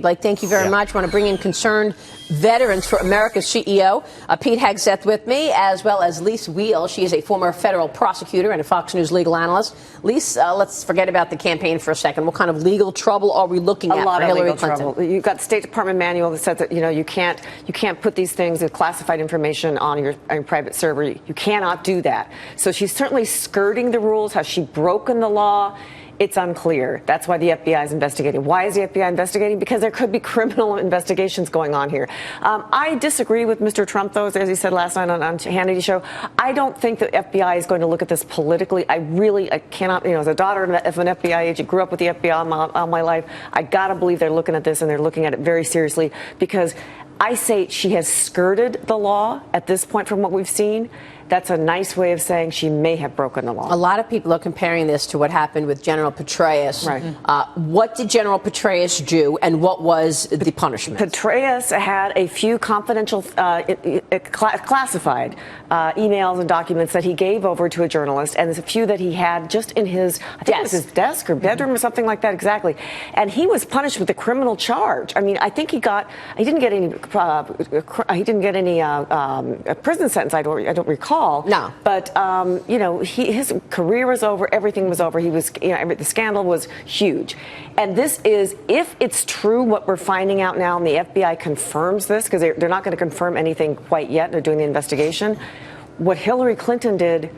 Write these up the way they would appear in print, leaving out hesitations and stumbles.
Blake, thank you very much. I want to bring in Concerned Veterans for America's CEO, Pete Hegseth, with me, as well as Lise Wheel. She is a former federal prosecutor and a Fox News legal analyst. Lise, let's forget about the campaign for a second. What kind of legal trouble are we looking at for Hillary Clinton? Trouble. You've got the State Department manual that says that you can't put these things with classified information on your private server. You cannot do that. So she's certainly skirting the rules. Has she broken the law? It's unclear. That's why the FBI is investigating. Why is the FBI investigating? Because there could be criminal investigations going on here. I disagree with Mr. Trump, though, as he said last night on Hannity's show. I don't think the FBI is going to look at this politically. I cannot, as a daughter of an FBI agent, grew up with the FBI all my life, I got to believe they're looking at this, and they're looking at it very seriously, because I say she has skirted the law at this point from what we've seen. That's a nice way of saying she may have broken the law. A lot of people are comparing this to what happened with General Petraeus. Right. What did General Petraeus do, and what was the punishment? Petraeus had a few confidential, classified emails and documents that he gave over to a journalist, and there's a few that he had just in his, I think it was his desk or bedroom or something like that, exactly. And he was punished with a criminal charge. I mean, I think he didn't get any prison sentence. I don't recall. No. But, his career was over. Everything was over. He was, the scandal was huge. And this is, if it's true what we're finding out now, and the FBI confirms this, because they're not going to confirm anything quite yet. They're doing the investigation. What Hillary Clinton did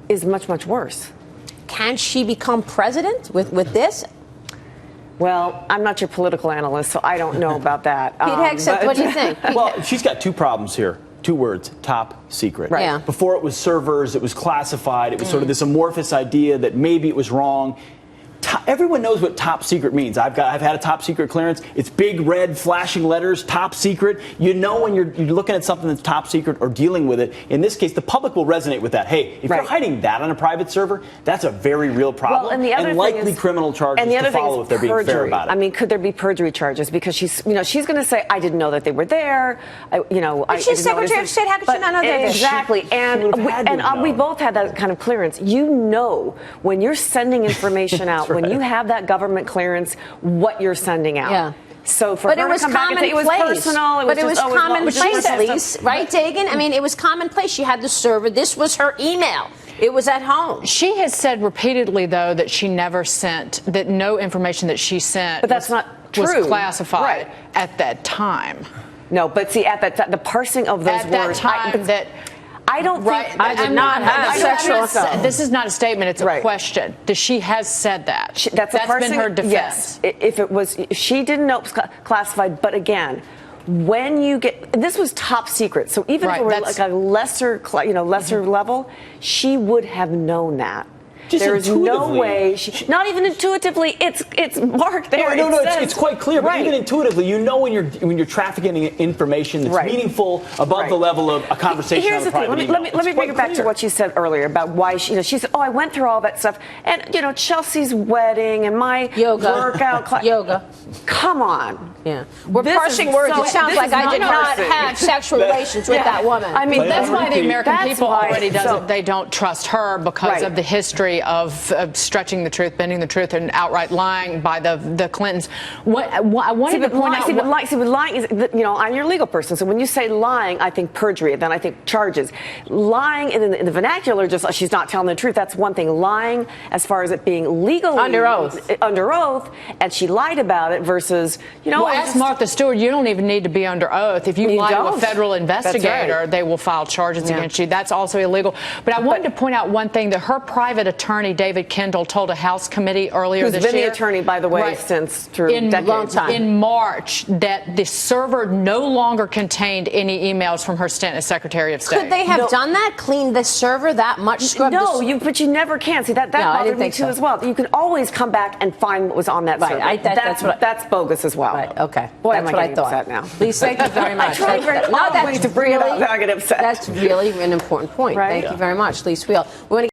is much, much worse. Can she become president with this? Well, I'm not your political analyst, so I don't know about that. Pete Hegseth, what do you think? Well, she's got two problems here. Two words: top secret. Right. Yeah. Before it was servers, it was classified. It was sort of this amorphous idea that maybe it was wrong. Everyone knows what top secret means. I've had a top secret clearance. It's big red flashing letters, top secret. You know when you're looking at something that's top secret or dealing with it. In this case, the public will resonate with that. Hey, if you're hiding that on a private server, that's a very real problem. Well, and likely criminal charges to follow if they're being fair about it. I mean, could there be perjury charges? Because she's going to say, I didn't know that they were there. But she's Secretary of State. How could she not know they were there? Exactly. And we both had that kind of clearance. You know when you're sending information out, when you have that government clearance, what you're sending out. Yeah. So for her to come back and say it was personal, it was commonplace, at least, right, Dagen? I mean, it was commonplace. She had the server. This was her email. It was at home. She has said repeatedly, though, that she never sent, that no information that she sent but that's not true. Was classified at that time. No, but see, at that the parsing of those words. At that time, I don't think I did not have sexual assault. This is not a statement, it's a question. She has said that. That's been her defense. Yes. If she didn't know it was classified, but again, when you get, this was top secret. So even if it were like a lesser level, she would have known that. There is no way not even intuitively. It's marked there. No, it's quite clear. But even intuitively, you know when you're trafficking information that's meaningful above the level of a conversation. Here's on a private the thing. Let me bring it back to what she said earlier about why she said, "Oh, I went through all that stuff, and Chelsea's wedding and my workout class." Yoga. Come on. Yeah, we're parsing words. It sounds like I did not have sexual relations with that woman. I mean, that's why the American people already they don't trust her because of the history of stretching the truth, bending the truth, and outright lying by the Clintons. I wanted to point out. Lying is, I'm your legal person. So when you say lying, I think perjury. Then I think charges. Lying in the vernacular, just she's not telling the truth. That's one thing. Lying, as far as it being legally under oath, and she lied about it versus ask Martha Stewart. You don't even need to be under oath. If you lie to a federal investigator, they will file charges against you. That's also illegal. But I wanted to point out one thing that her private attorney, David Kendall, told a House committee earlier this year. Who's been the attorney, by the way, since decades. In March, that the server no longer contained any emails from her stint as Secretary of State. Could they have done that? Cleaned the server that much? No, but you never can. See, that bothered me too as well. You can always come back and find what was on that server. That's bogus as well. Right, okay. Boy, that's what I thought. Now. Lise, thank you very much. That's really, that's really an important point. Right? Thank you very much, Lise Wheel.